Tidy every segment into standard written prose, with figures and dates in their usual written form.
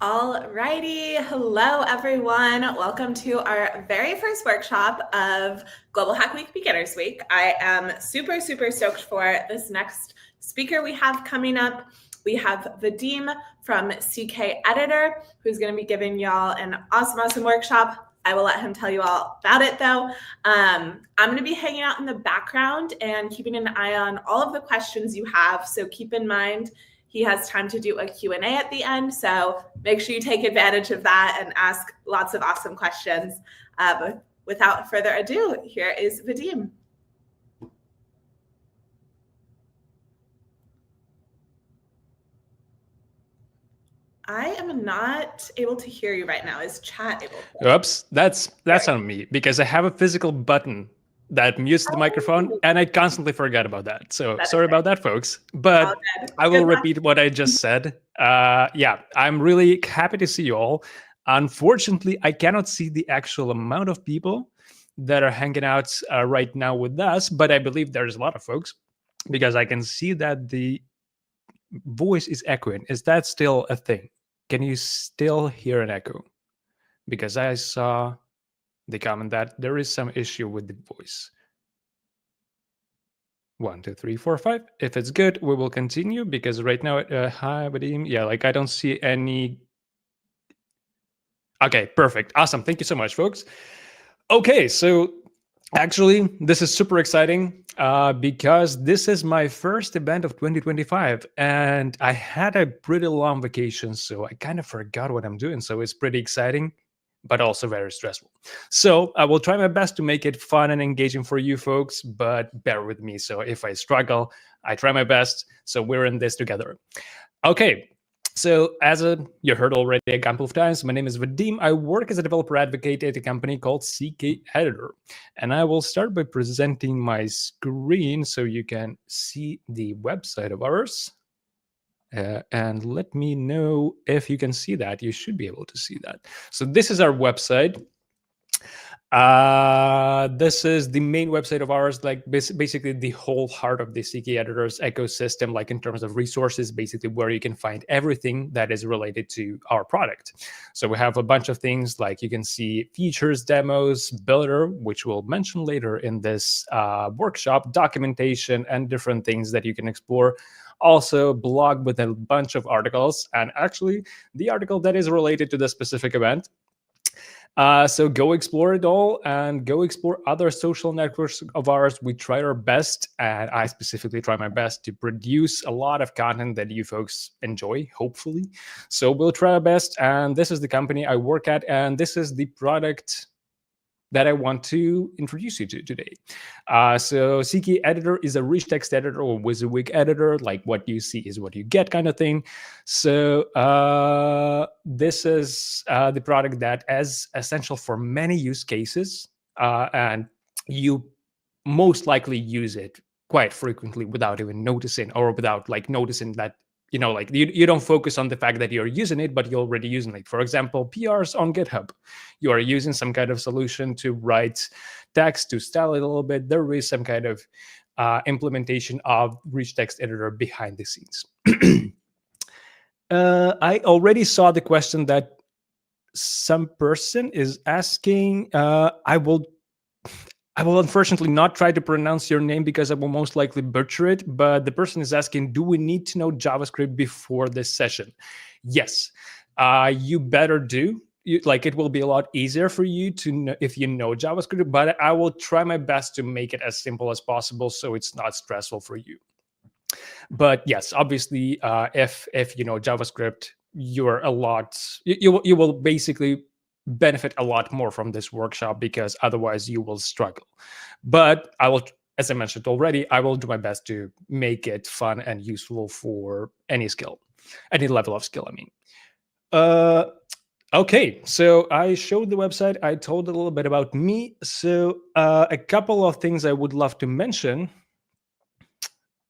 Alrighty, hello everyone. Welcome to our very first workshop of Global Hack Week Beginners Week. I am super stoked for this next speaker we have coming up. We have Vadim from CKEditor, who's going to be giving y'all an awesome workshop. I will let him tell you all about it though. I'm going to be hanging out in the background and keeping an eye on all of the questions you have. So keep in mind, he has time to do a Q&A at the end, so make sure you take advantage of that and ask lots of awesome questions. But without further ado, here is Vadim. I am not able to hear you right now. Is chat able to? Oops, that's on me because I have a physical button that mutes the microphone, and I constantly forget about that. So sorry about that, folks. But I will repeat what I just said. Yeah, I'm really happy to see you all. Unfortunately, I cannot see the actual amount of people that are hanging out right now with us, but I believe there's a lot of folks because I can see that the voice is echoing. Is that still a thing? Can you still hear an echo? Because I saw the comment that there is some issue with the voice. 1, 2, 3, 4, 5. If it's good, we will continue because right now, hi, Vadim. Yeah, like I don't see any. Okay, perfect. Awesome. Thank you so much, folks. Okay, so actually, this is super exciting because this is my first event of 2025 and I had a pretty long vacation, so I kind of forgot what I'm doing. So it's pretty exciting, but also very stressful. So I will try my best to make it fun and engaging for you folks, but bear with me. So if I struggle, I try my best. So we're in this together. Okay. So as you heard already a couple of times, my name is Vadim. I work as a developer advocate at a company called CKEditor. And I will start by presenting my screen so you can see the website of ours. And let me know if you can see that. You should be able to see that. So this is our website. This is the main website of ours, like basically the whole heart of the CKEditor's ecosystem, like in terms of resources, basically where you can find everything that is related to our product. So we have a bunch of things like you can see features, demos, builder, which we'll mention later in this workshop, documentation, and different things that you can explore. Also blog with a bunch of articles, and actually the article that is related to the specific event. So go explore it all and go explore other social networks of ours. We try our best, and I specifically try my best to produce a lot of content that you folks enjoy, hopefully. So we'll try our best, and this is the company I work at, and this is the product that I want to introduce you to today. So CKEditor is a rich text editor or WYSIWYG editor, like what you see is what you get kind of thing. So this is the product that is essential for many use cases, and you most likely use it quite frequently without even noticing, or without like noticing that like you don't focus on the fact that you're using it, but you're already using it. For example, PRs on GitHub. You are using some kind of solution to write text, to style it a little bit. There is some kind of implementation of rich text editor behind the scenes. I already saw the question that some person is asking. I will unfortunately not try to pronounce your name because I will most likely butcher it, but the person is asking, do we need to know JavaScript before this session? Yes, you better do. It will be a lot easier for you to know if you know JavaScript, but I will try my best to make it as simple as possible so it's not stressful for you. But yes, obviously, if you know JavaScript, you're a lot, you will basically benefit a lot more from this workshop because otherwise you will struggle. But I will, as I mentioned already, I will do my best to make it fun and useful for any skill, any level of skill, I mean. Okay, so I showed the website. I told a little bit about me. So a couple of things I would love to mention.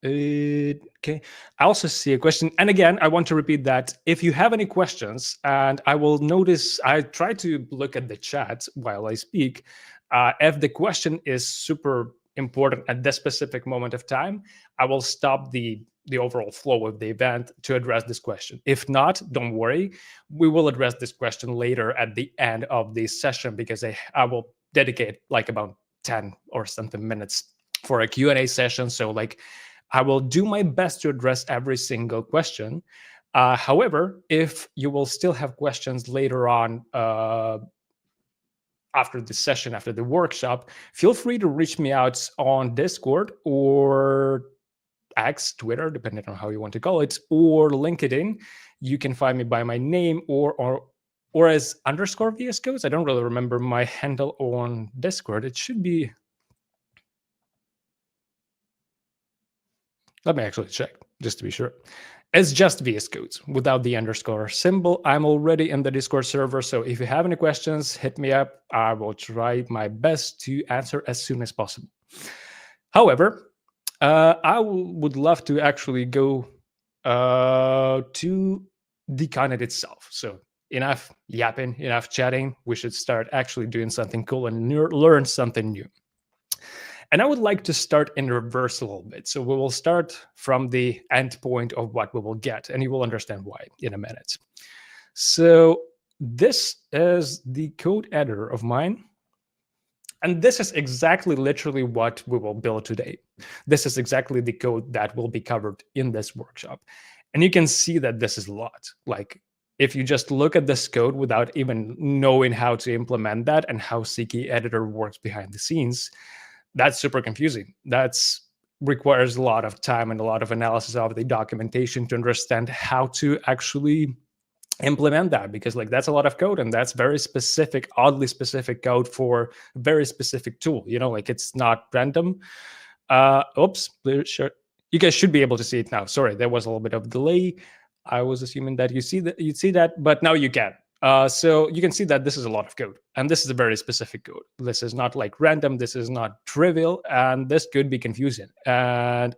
Okay, I also see a question. And again, I want to repeat that if you have any questions, and I will notice, I try to look at the chat while I speak. If the question is super important at this specific moment of time, I will stop the the overall flow of the event to address this question. If not, don't worry. We will address this question later at the end of the session, because I will dedicate like about 10 or something minutes for a Q&A session. So like I will do my best to address every single question. However, if you will still have questions later on after the session, after the workshop, feel free to reach me out on Discord or X, Twitter, depending on how you want to call it, or LinkedIn. You can find me by my name or as _ VS Codes. I don't really remember my handle on Discord. It should be. Let me actually check just to be sure. It's just VS Codes without the underscore symbol. I'm already in the Discord server, so if you have any questions, hit me up. I will try my best to answer as soon as possible. However, I would love to actually go to the content itself. So enough yapping, enough chatting. We should start actually doing something cool and learn something new. And I would like to start in reverse a little bit. So we will start from the end point of what we will get, and you will understand why in a minute. So this is the code editor of mine. And this is exactly literally what we will build today. This is exactly the code that will be covered in this workshop. And you can see that this is a lot. Like if you just look at this code without even knowing how to implement that and how CKEditor works behind the scenes, that's super confusing. That's requires a lot of time and a lot of analysis of the documentation to understand how to actually implement that, because like that's a lot of code, and that's very specific, oddly specific code for a very specific tool. You know, like it's not random. Oops, sure. You guys should be able to see it now. Sorry, there was a little bit of delay. I was assuming that you'd see that, but now you can. So you can see that this is a lot of code, and this is a very specific code. This is not like random. This is not trivial, and this could be confusing. And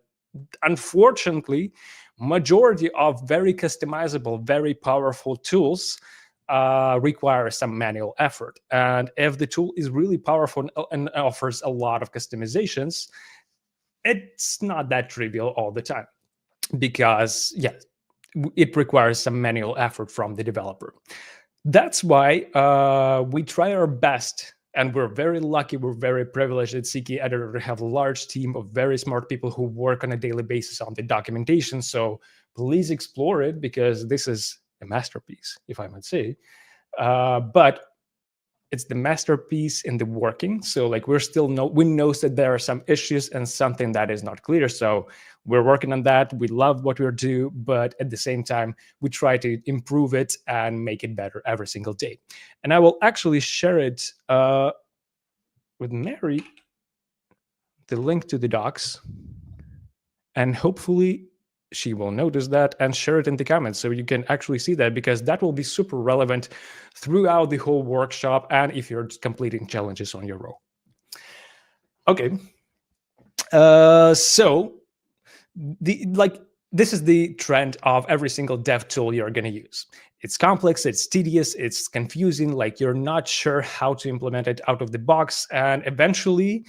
unfortunately, majority of very customizable, very powerful tools require some manual effort. And if the tool is really powerful and offers a lot of customizations, it's not that trivial all the time, because yeah, it requires some manual effort from the developer. That's why we try our best, and we're very lucky, we're very privileged at CKEditor to have a large team of very smart people who work on a daily basis on the documentation. So please explore it, because this is a masterpiece, if I might say. But it's the masterpiece in the working. So like we know that there are some issues and something that is not clear. So we're working on that. We love what we do, but at the same time, we try to improve it and make it better every single day. And I will actually share it with Mary, the link to the docs, and hopefully she will notice that and share it in the comments so you can actually see that, because that will be super relevant throughout the whole workshop and if you're completing challenges on your own. Okay, so this is the trend of every single dev tool you're going to use. It's complex, it's tedious, it's confusing, like you're not sure how to implement it out of the box, and eventually,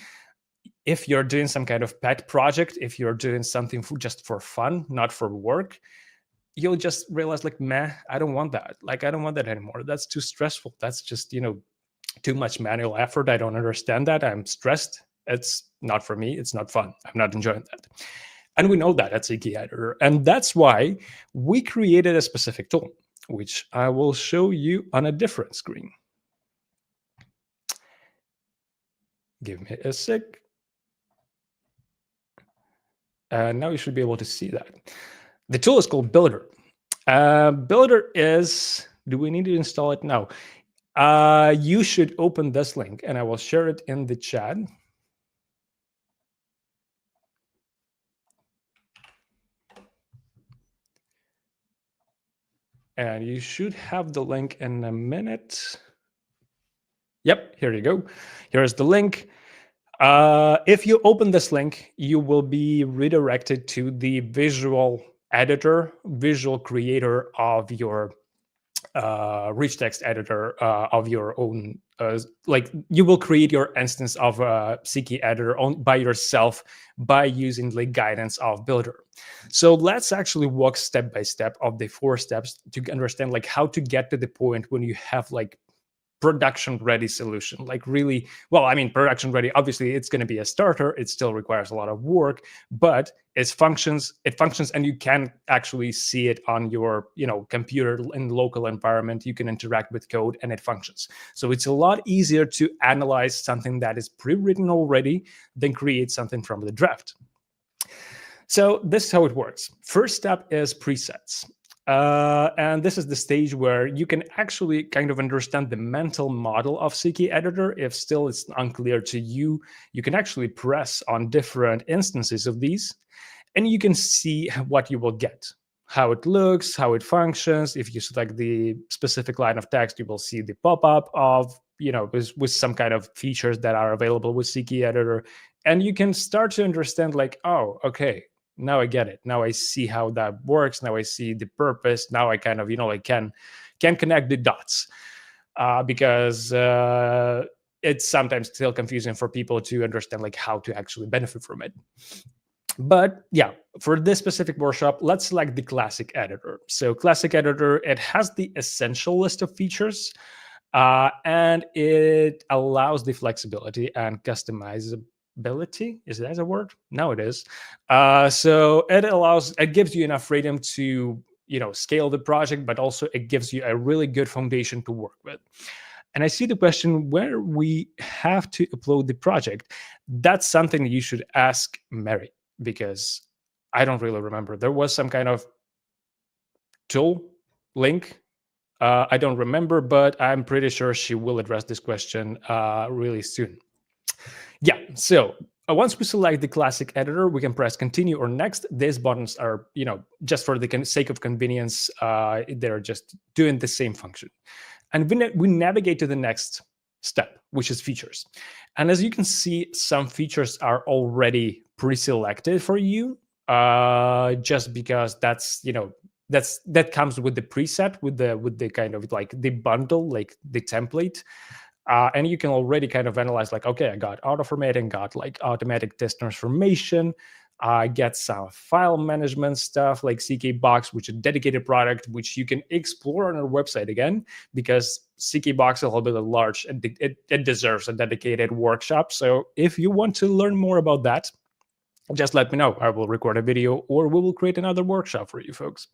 if you're doing some kind of pet project, if you're doing something just for fun, not for work, you'll just realize like, meh, I don't want that. Like, I don't want that anymore. That's too stressful. That's just, too much manual effort. I don't understand that. I'm stressed. It's not for me. It's not fun. I'm not enjoying that. And we know that at CKEditor. And that's why we created a specific tool, which I will show you on a different screen. Give me a sec. And now you should be able to see that. The tool is called Builder. Builder is, do we need to install it now? You should open this link, and I will share it in the chat. And you should have the link in a minute. Yep, here you go. Here's the link. If you open this link, you will be redirected to the visual editor, visual creator of your rich text editor of your own. Like you will create your instance of a CKEditor by yourself by using the guidance of Builder. So let's actually walk step by step of the 4 steps to understand like how to get to the point when you have like production ready solution. Like really, well, I mean, production ready, obviously it's going to be a starter. It still requires a lot of work, but it functions and you can actually see it on your, computer in local environment. You can interact with code and it functions. So it's a lot easier to analyze something that is pre-written already than create something from the draft. So this is how it works. First step is presets. And this is the stage where you can actually kind of understand the mental model of CKEditor. If still it's unclear to you, you can actually press on different instances of these, and you can see what you will get, how it looks, how it functions. If you select the specific line of text, you will see the pop-up of, with some kind of features that are available with CKEditor. And you can start to understand like, oh, okay, now I get it. Now I see how that works. Now I see the purpose. Now I kind of, can connect the dots because it's sometimes still confusing for people to understand like how to actually benefit from it. But yeah, for this specific workshop, let's select the classic editor. So classic editor, it has the essential list of features and it allows the flexibility and customizability. Is that a word? No, it is. So it gives you enough freedom to scale the project, but also it gives you a really good foundation to work with. And I see the question where we have to upload the project. That's something you should ask Mary, because I don't really remember. There was some kind of tool link. I don't remember, but I'm pretty sure she will address this question really soon. Yeah, so once we select the classic editor, we can press continue or next. These buttons are, just for the sake of convenience, they're just doing the same function. And we navigate to the next step, which is features. And as you can see, some features are already pre-selected for you, just because that's, that comes with the preset, with the kind of like the bundle, like the template. And you can already kind of analyze like, okay, I got auto formatting, got like automatic test transformation. I get some file management stuff like CKBox, which is a dedicated product, which you can explore on our website again, because CKBox is a little bit large and it deserves a dedicated workshop. So if you want to learn more about that, just let me know. I will record a video or we will create another workshop for you folks.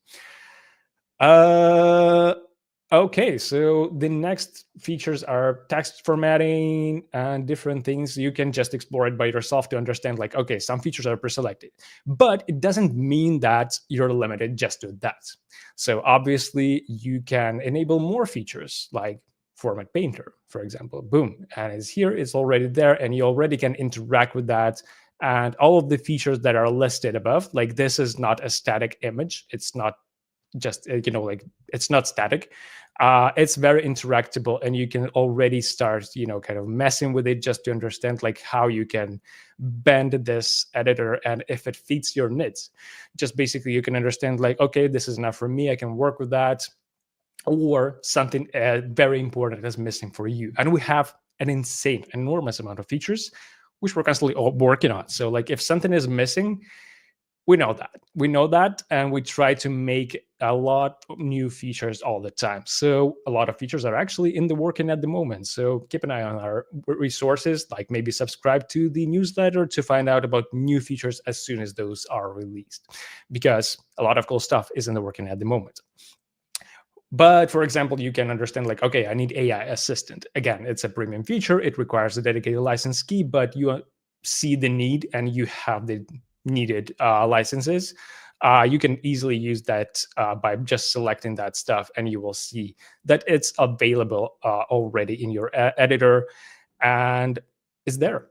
Okay, so the next features are text formatting and different things. You can just explore it by yourself to understand like, okay, some features are pre-selected, but it doesn't mean that you're limited just to that. So obviously you can enable more features like Format Painter, for example, boom, and it's here, it's already there, and you already can interact with that. And all of the features that are listed above, like this is not a static image. It's not just, like it's not static. It's very interactable, and you can already start, kind of messing with it just to understand like how you can bend this editor and if it fits your needs. Just basically you can understand like, okay, this is enough for me. I can work with that. Or something very important is missing for you. And we have an insane, enormous amount of features, which we're constantly working on. So like if something is missing, we know that, and we try to make a lot of new features all the time. So a lot of features are actually in the working at the moment. So keep an eye on our resources, like maybe subscribe to the newsletter to find out about new features as soon as those are released, because a lot of cool stuff is in the working at the moment. But for example, you can understand like, okay, I need AI assistant. Again, it's a premium feature. It requires a dedicated license key, but you see the need and you have the needed licenses. You can easily use that by just selecting that stuff, and you will see that it's available already in your editor and is there.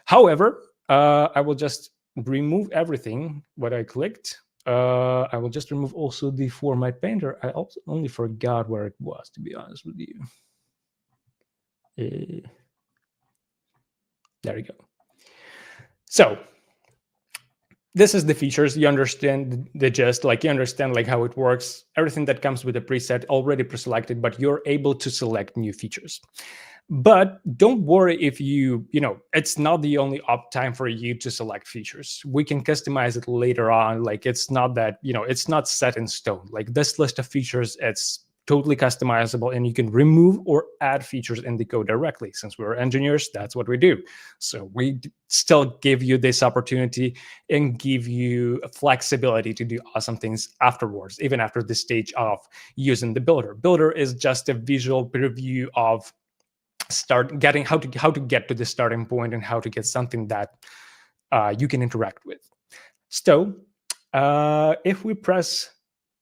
However, I will just remove everything what I clicked. I will just remove also the Format Painter. I also only forgot where it was, to be honest with you. There we go. So this is the features. You understand the gist, like you understand like how it works, everything that comes with a preset already preselected, but you're able to select new features. But don't worry if it's not the only uptime for you to select features. We can customize it later on. Like it's not that, it's not set in stone. Like this list of features, it's totally customizable, and you can remove or add features in the code directly. Since we're engineers, that's what we do. So we still give you this opportunity and give you flexibility to do awesome things afterwards, even after the stage of using the builder. Builder is just a visual preview of how to get to the starting point and how to get something that you can interact with. So if we press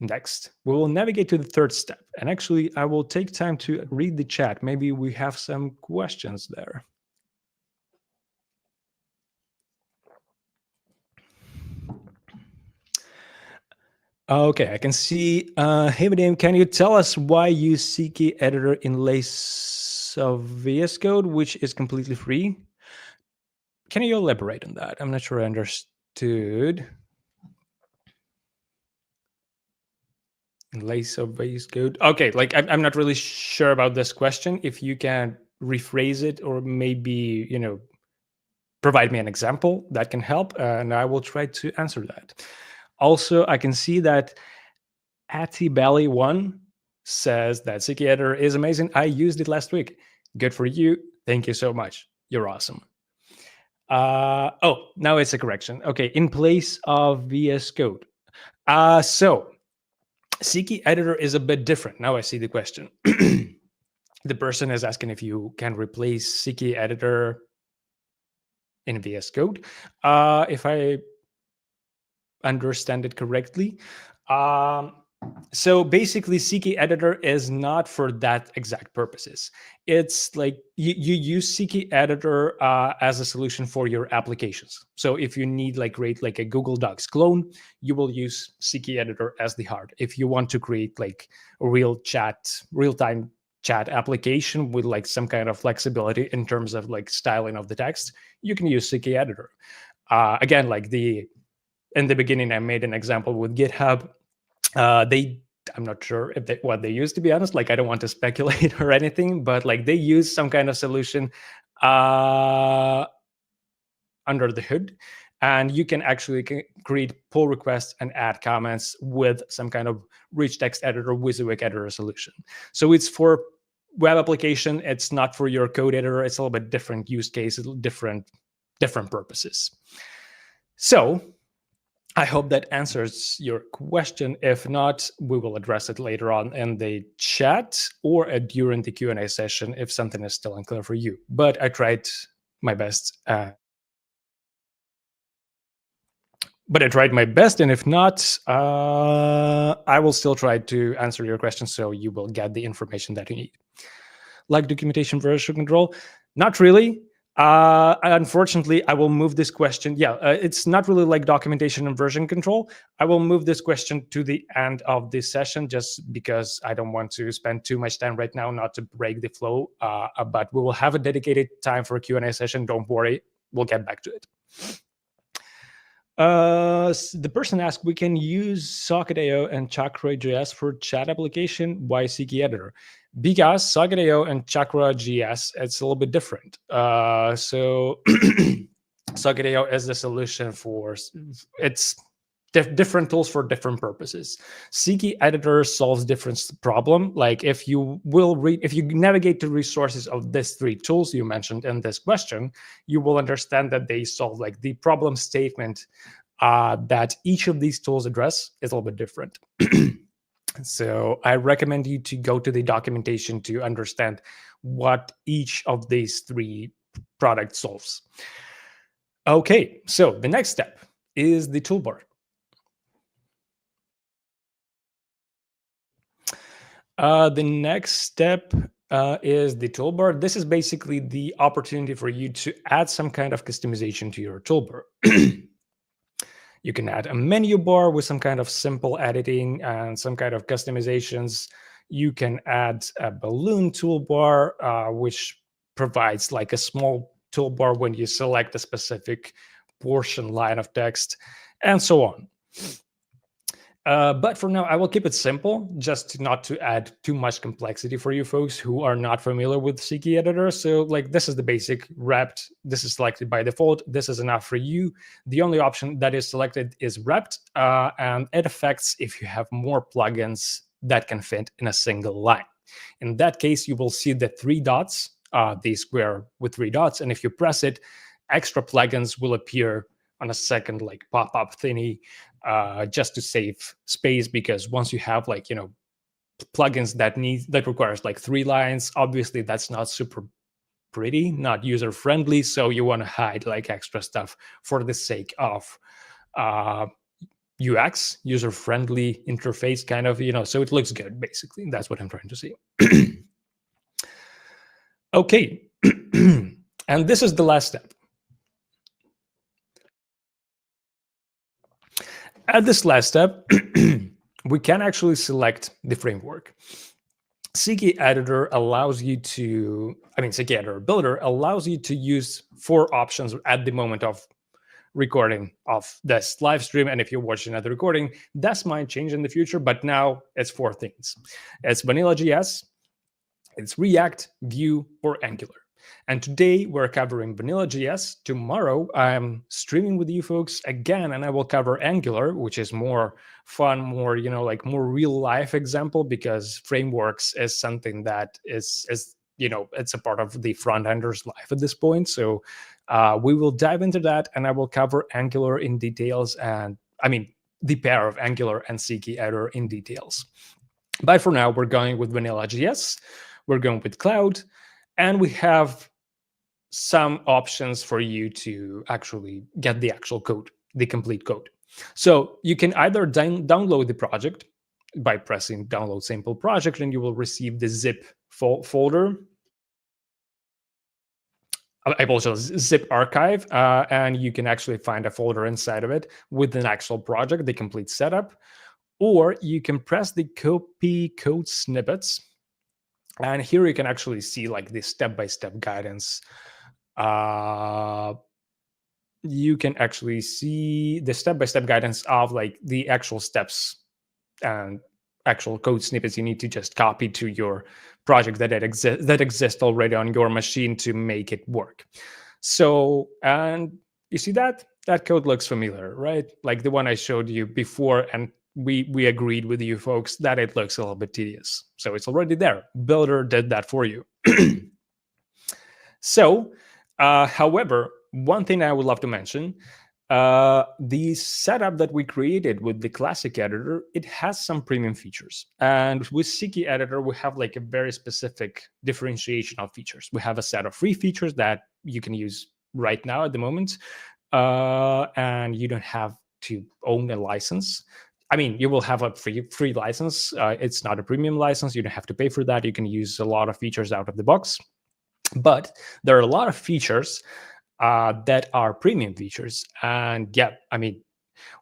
next, we will navigate to the third step. And actually, I will take time to read the chat. Maybe we have some questions there. Okay, I can see. Hey, Vadim, can you tell us why you use CKEditor in place of VS Code, which is completely free? Can you elaborate on that? I'm not sure I understood. Lace of VS Code. Okay, like I'm not really sure about this question. If you can rephrase it, or maybe provide me an example that can help, and I will try to answer that. Also, I can see that Attibelly1 says that CKEditor is amazing. I used it last week. Good for you. Thank you so much. You're awesome. Oh, now it's a correction. Okay, in place of VS Code. So CKEditor is a bit different. Now I see the question. The person is asking if you can replace CKEditor in VS Code. If I understand it correctly. So basically, CKEditor is not for that exact purposes. It's like you use CKEditor as a solution for your applications. So if you need create a Google Docs clone, you will use CKEditor as the heart. If you want to create like a real-time chat application with some kind of flexibility in terms of styling of the text, you can use CKEditor. Again, in the beginning, I made an example with GitHub. I'm not sure what they use, to be honest. I don't want to speculate or anything, but they use some kind of solution under the hood, and you can actually create pull requests and add comments with some kind of rich text editor, WYSIWYG editor solution. So it's for web application. It's not for your code editor. It's a little bit different use case, different purposes. So I hope that answers your question. If not, we will address it later on in the chat or during the Q&A session if something is still unclear for you. But I tried my best. And if not, I will still try to answer your question so you will get the information that you need. Like documentation version control? Not really. Unfortunately, I will move this question. It's not really like documentation and version control. I will move this question to the end of this session just because I don't want to spend too much time right now, not to break the flow. But we will have a dedicated time for a Q&A session. Don't worry, we'll get back to it. The person asked, we can use Socket.io and Chakra.js for chat application. Why CKEditor? Because Socket.io and Chakra.js, it's a little bit different. So Socket.io is the solution for it's different tools for different purposes. CKEditor solves different problem. Like if you navigate to resources of these three tools you mentioned in this question, you will understand that they solve the problem statement that each of these tools address is a little bit different. So I recommend you to go to the documentation to understand what each of these three products solves. Okay, so the next step is the toolbar. The next step is the toolbar. This is basically the opportunity for you to add some kind of customization to your toolbar. You can add a menu bar with some kind of simple editing and some kind of customizations. You can add a balloon toolbar, which provides a small toolbar when you select a specific portion line of text. and so on. But for now, I will keep it simple, just not to add too much complexity for you folks who are not familiar with CKEditor. So like this is the basic wrapped. This is selected by default. This is enough for you. The only option that is selected is wrapped, and it affects if you have more plugins that can fit in a single line. In that case, you will see the 3 dots, the square with 3 dots. And if you press it, extra plugins will appear on a second like pop-up thingy, just to save space, because once you have like, plugins that requires like 3 lines, obviously that's not super pretty, not user friendly. So you want to hide like extra stuff for the sake of UX, user friendly interface, kind of, so it looks good. Basically, that's what I'm trying to say. Okay. And this is the last step. At this last step, we can actually select the framework. CKEditor allows you to, CKEditor Builder allows you to use 4 options at the moment of recording of this live stream. And if you're watching another recording, that might change in the future, but now it's 4 things. It's Vanilla.js, it's React, Vue, or Angular. And today we're covering Vanilla.js. Tomorrow I'm streaming with you folks again, and I will cover Angular, which is more fun, more, more real life example, because frameworks is something that is it's a part of the front ender's life at this point. So we will dive into that, and I will cover Angular in details, and the pair of Angular and CKEditor in details. But for now, we're going with Vanilla.js. We're going with Cloud, and we have some options for you to actually get the actual code, the complete code. So you can either download the project by pressing download sample project, and you will receive the zip folder. I apologize, zip archive, and you can actually find a folder inside of it with an actual project, the complete setup. Or you can press the copy code snippets, and here you can actually see like the step-by-step guidance. You can actually see the step-by-step guidance of like the actual steps and actual code snippets you need to just copy to your project that exist already on your machine to make it work. So, and you see that code looks familiar, right? Like the one I showed you before, and we agreed with you folks that it looks a little bit tedious. So it's already there. Builder did that for you. So, however, one thing I would love to mention, the setup that we created with the classic editor, it has some premium features. And with CKEditor, we have like a very specific differentiation of features. We have a set of free features that you can use right now at the moment, and you don't have to own a license. You will have a free license. It's not a premium license. You don't have to pay for that. You can use a lot of features out of the box. But there are a lot of features that are premium features. And yeah,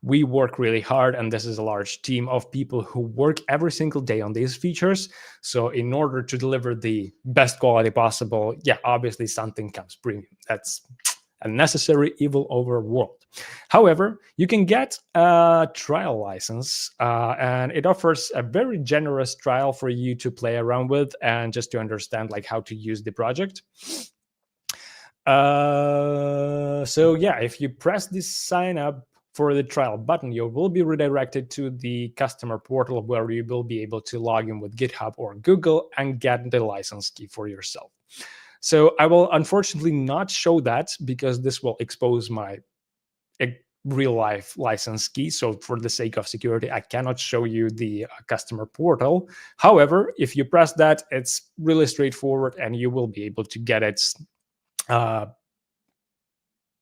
we work really hard, and this is a large team of people who work every single day on these features. So in order to deliver the best quality possible, yeah, obviously something comes premium. That's a necessary evil over world. However, you can get a trial license, and it offers a very generous trial for you to play around with and just to understand like how to use the project. So yeah, if you press this sign up for the trial button, you will be redirected to the customer portal where you will be able to log in with GitHub or Google and get the license key for yourself. So I will unfortunately not show that because this will expose my real life license key. So for the sake of security, I cannot show you the customer portal. However, if you press that, it's really straightforward and you will be able to get it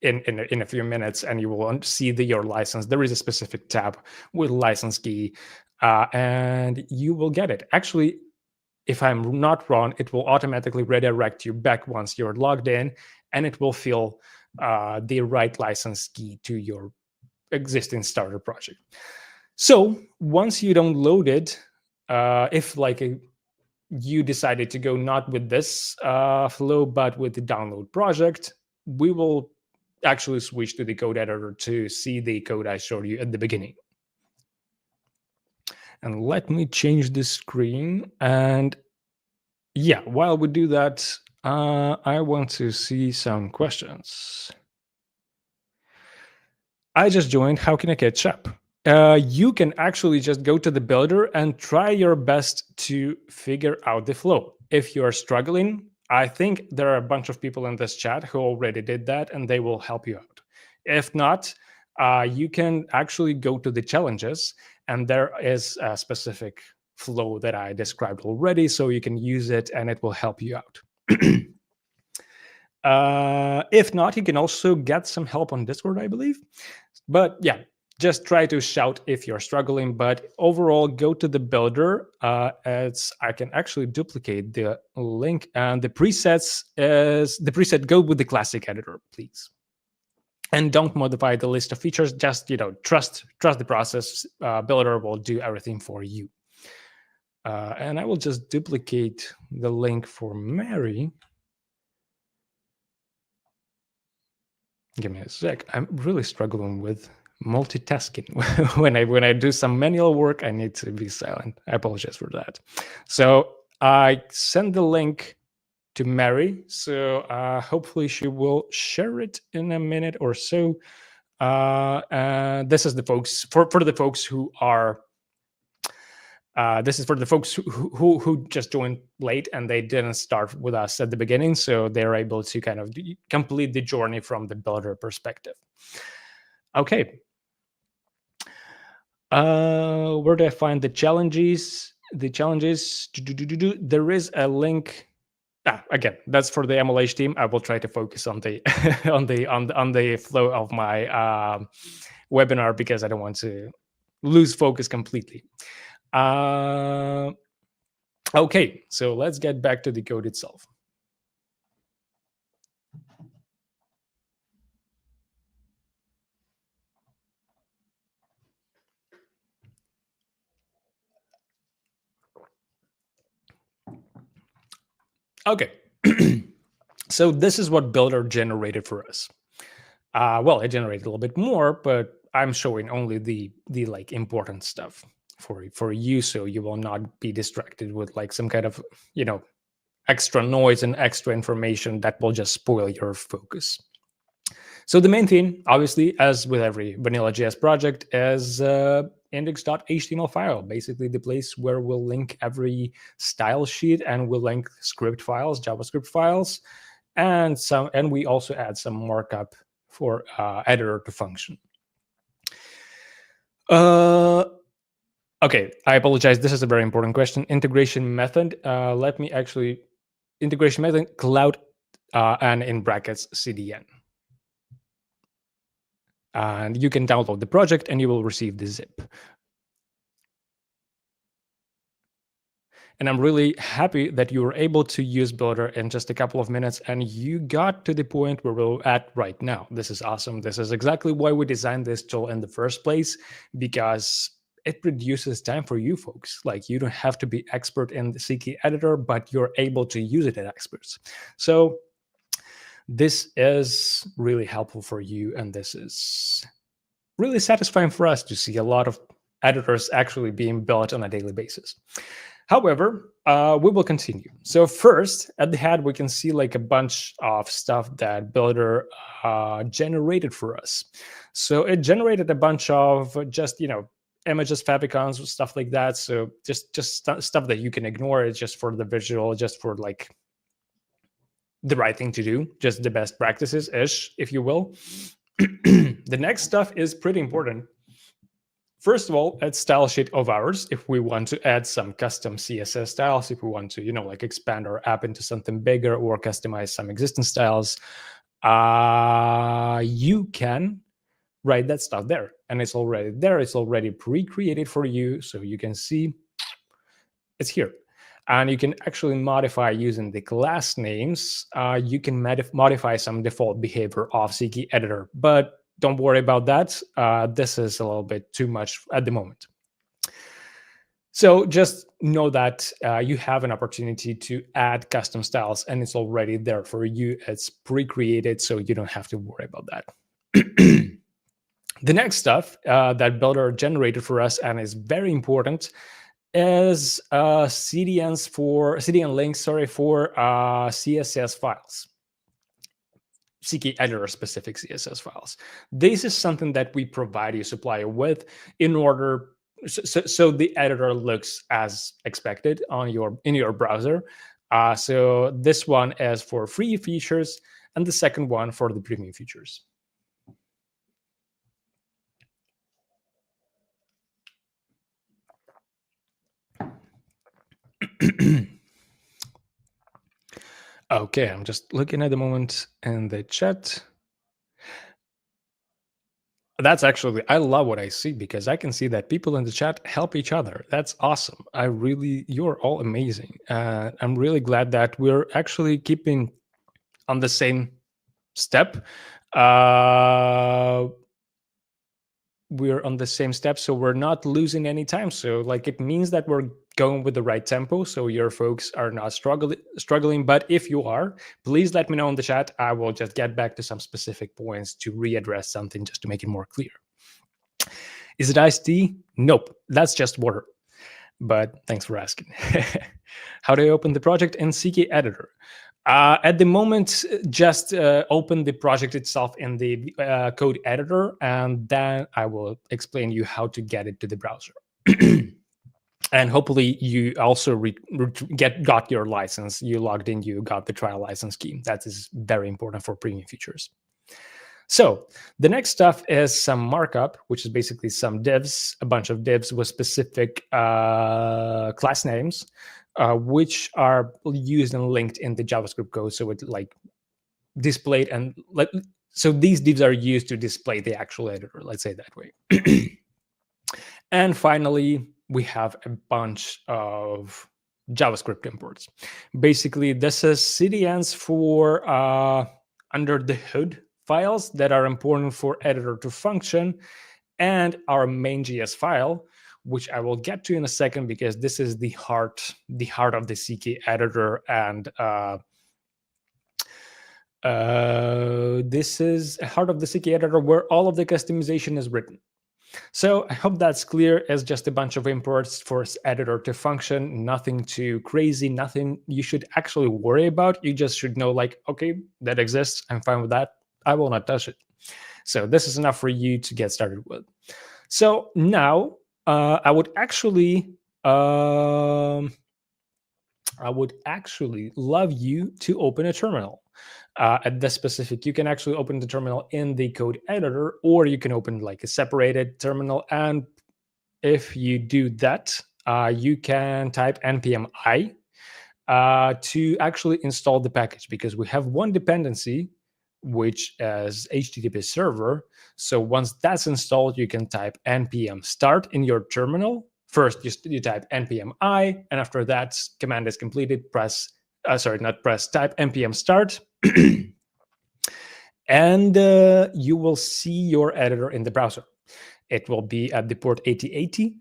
in a few minutes, and you will see your license. There is a specific tab with license key, and you will get it. Actually, if I'm not wrong, it will automatically redirect you back once you're logged in, and it will fill the right license key to your existing starter project. So once you download it, if like you decided to go not with this flow, but with the download project, we will actually switch to the code editor to see the code I showed you at the beginning. And let me change the screen. And yeah, while we do that, I want to see some questions. I just joined. How can I catch up? You can actually just go to the builder and try your best to figure out the flow. If you are struggling, I think there are a bunch of people in this chat who already did that, and they will help you out. If not, you can actually go to the challenges, and there is a specific flow that I described already, so you can use it and it will help you out. If not, you can also get some help on Discord, I believe. But yeah, just try to shout if you're struggling. But overall, go to the builder. As I can actually duplicate the link, and the presets is the preset. Go with the classic editor, please, and don't modify the list of features. Just trust the process. Builder will do everything for you. And I will just duplicate the link for Mary. Give me a sec. I'm really struggling with multitasking. when I do some manual work, I need to be silent. I apologize for that. So I send the link to Mary. So hopefully she will share it in a minute or so. This is the folks for the folks who are. This is for the folks who just joined late and they didn't start with us at the beginning, so they're able to kind of complete the journey from the builder perspective. Okay. Where do I find the challenges? The challenges. There is a link. Again, that's for the MLH team. I will try to focus on the on the flow of my webinar because I don't want to lose focus completely. Okay, so let's get back to the code itself. Okay, so this is what Builder generated for us. Well, it generated a little bit more, but I'm showing only the like important stuff for you, so you will not be distracted with like some kind of extra noise and extra information that will just spoil your focus. So the main thing, obviously, as with every vanilla.js project, is index.html file, basically the place where we'll link every style sheet and we'll link script files, JavaScript files, and we also add some markup for editor to function. Okay, I apologize. This is a very important question. Integration method. Let me actually integration method cloud and in brackets CDN. And you can download the project and you will receive the zip. And I'm really happy that you were able to use Builder in just a couple of minutes and you got to the point where we're at right now. This is awesome. This is exactly why we designed this tool in the first place, because it reduces time for you folks. Like, you don't have to be expert in the CKEditor, but you're able to use it as experts. So this is really helpful for you, and this is really satisfying for us to see a lot of editors actually being built on a daily basis. However, we will continue. So first, at the head, we can see like a bunch of stuff that Builder generated for us. So it generated a bunch of just, images, favicons, stuff like that. So just stuff that you can ignore. It's just for the visual, just for like the right thing to do, just the best practices-ish, if you will. The next stuff is pretty important. First of all, add style sheet of ours. If we want to add some custom CSS styles, if we want to, like expand our app into something bigger or customize some existing styles, you can write that stuff there. And it's already there. It's already pre-created for you. So you can see it's here. And you can actually modify using the class names. You can modify some default behavior of CKEditor, but don't worry about that. This is a little bit too much at the moment. So just know that you have an opportunity to add custom styles, and it's already there for you. It's pre-created, so you don't have to worry about that. The next stuff that Builder generated for us and is very important is CDN links, for CSS files. CKEditor specific CSS files. This is something that we provide your supplier with in order so the editor looks as expected in your browser. So this one is for free features, and the second one for the premium features. Okay, I'm just looking at the moment in the chat. That's actually, I love what I see because I can see that people in the chat help each other. That's awesome. You're all amazing. I'm really glad that we're actually keeping on the same step. We're on the same step, so we're not losing any time. So like it means that we're going with the right tempo, so your folks are not struggling. But if you are, please let me know in the chat. I will just get back to some specific points to readdress something just to make it more clear. Is it iced tea? Nope, that's just water. But thanks for asking. How do I open the project in CKEditor? At the moment, just open the project itself in the code editor, and then I will explain you how to get it to the browser. And hopefully you also got your license. You logged in, you got the trial license key. That is very important for premium features. So the next stuff is some markup, which is basically some divs, a bunch of divs with specific class names, which are used and linked in the JavaScript code. So it like displayed and so these divs are used to display the actual editor, let's say that way. And finally, we have a bunch of JavaScript imports. Basically, this is CDNs for under the hood files that are important for editor to function, and our main.js file, which I will get to in a second because this is the heart of the CKEditor, and this is a heart of the CKEditor where all of the customization is written. So I hope that's clear. It's just a bunch of imports for editor to function, nothing too crazy, nothing you should actually worry about. You just should know like, okay, that exists. I'm fine with that. I will not touch it. So this is enough for you to get started with. So now I would actually love you to open a terminal. At this specific, you can actually open the terminal in the code editor, or you can open like a separated terminal. And if you do that, you can type npm i to actually install the package, because we have one dependency, which is HTTP server. So once that's installed, you can type npm start in your terminal. First, you type npm i, and after that command is completed, type npm start. And you will see your editor in the browser. It will be at the port 8080,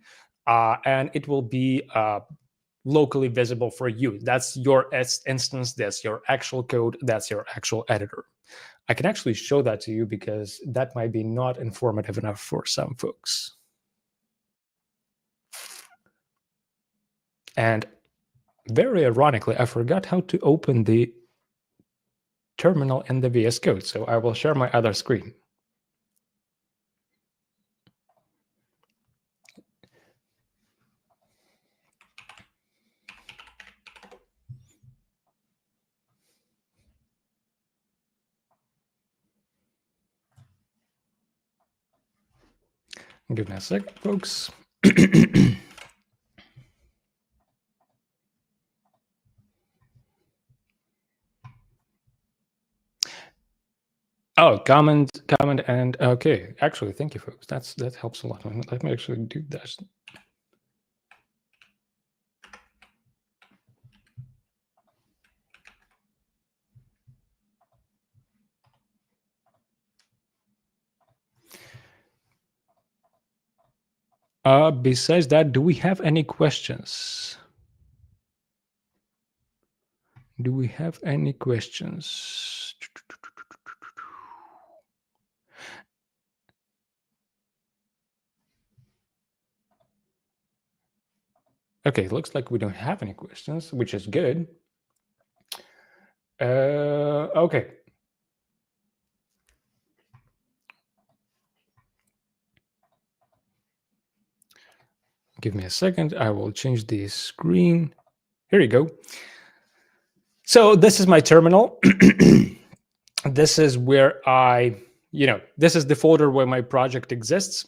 and it will be locally visible for you. That's your instance, that's your actual code, that's your actual editor. I can actually show that to you because that might be not informative enough for some folks. And very ironically, I forgot how to open the terminal in the VS Code, so I will share my other screen. Give me a sec, folks. Oh, comment, and okay. Actually, thank you, folks. That helps a lot. Let me actually do that. Besides that, do we have any questions? Do we have any questions? Okay, looks like we don't have any questions, which is good. Okay. Give me a second. I will change the screen. Here you go. So this is my terminal. This is where this is the folder where my project exists.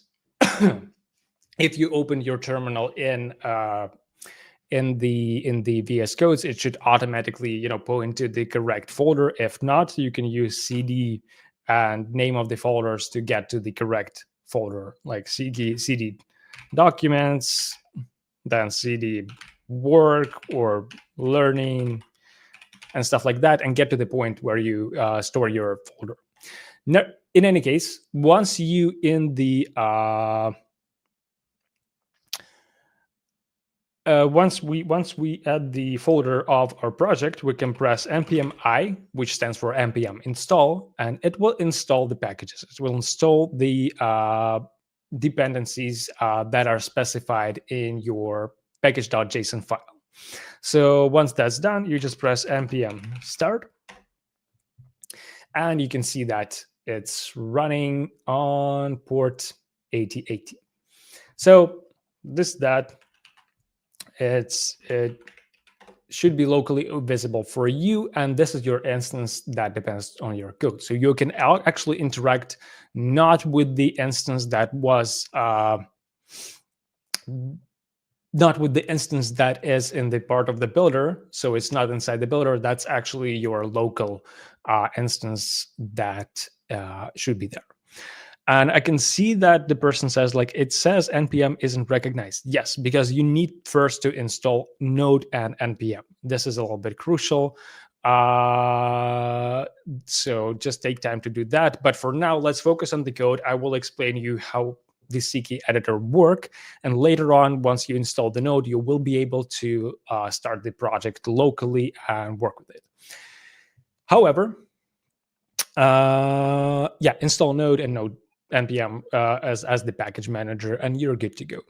If you open your terminal in the VS Codes, it should automatically point to the correct folder. If not, you can use CD and name of the folders to get to the correct folder, like CD documents, then CD work or learning and stuff like that, and get to the point where you store your folder. Now, in any case, once you in the once we add the folder of our project, we can press npm I, which stands for npm install, and it will install the packages. It will install the dependencies that are specified in your package.json file. So once that's done, you just press npm start, and you can see that it's running on port 8080. So it should be locally visible for you, and this is your instance that depends on your code. So you can actually interact not with the instance that was not with the instance that is in the part of the builder. So it's not inside the builder. That's actually your local instance that should be there. And I can see that the person says, like, it says npm isn't recognized. Yes, because you need first to install node and npm. This is a little bit crucial. So just take time to do that. But for now, let's focus on the code. I will explain you how the CKEditor work. And later on, once you install the node, you will be able to start the project locally and work with it. However, install node and node npm as the package manager, and you're good to go.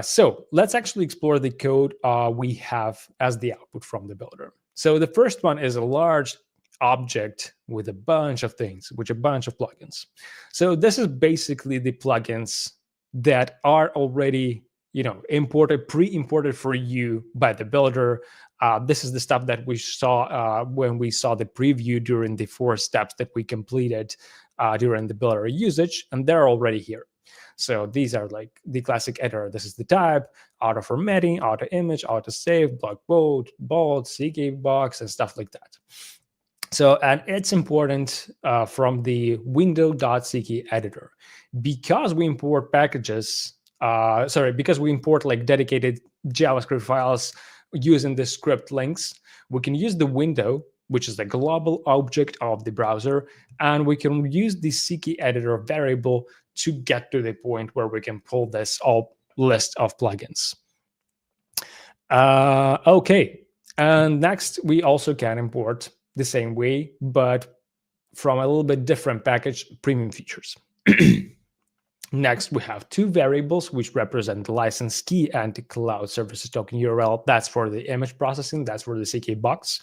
So let's actually explore the code we have as the output from the builder. So the first one is a large object with a bunch of things, with a bunch of plugins. So this is basically the plugins that are already pre-imported for you by the builder. This is the stuff that we saw when we saw the preview during the 4 steps that we completed during the builder usage, and they're already here. So these are like the classic editor. This is the type, auto formatting, auto image, auto save, block bold, CK box, and stuff like that. So, and it's important from the window.CKEditor, because we import packages, because we import like dedicated JavaScript files using the script links, we can use the window, which is the global object of the browser, and we can use the CKEditor variable to get to the point where we can pull this all list of plugins. Okay, and next we also can import the same way, but from a little bit different package, premium features. Next, we have 2 variables which represent the license key and the cloud services token URL. That's for the image processing. That's for the CK box.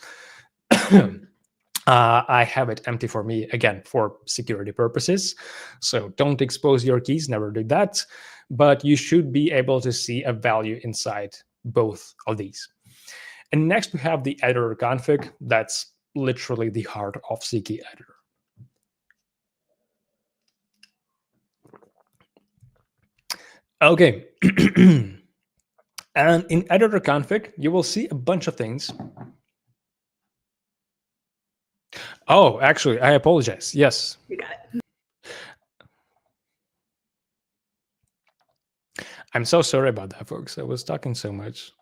I have it empty for me, again, for security purposes. So don't expose your keys, never do that. But you should be able to see a value inside both of these. And next we have the editor config. That's literally the heart of CKEditor. Okay. And in editor config, you will see a bunch of things. Oh, actually, I apologize. Yes. You got it. I'm so sorry about that, folks. I was talking so much.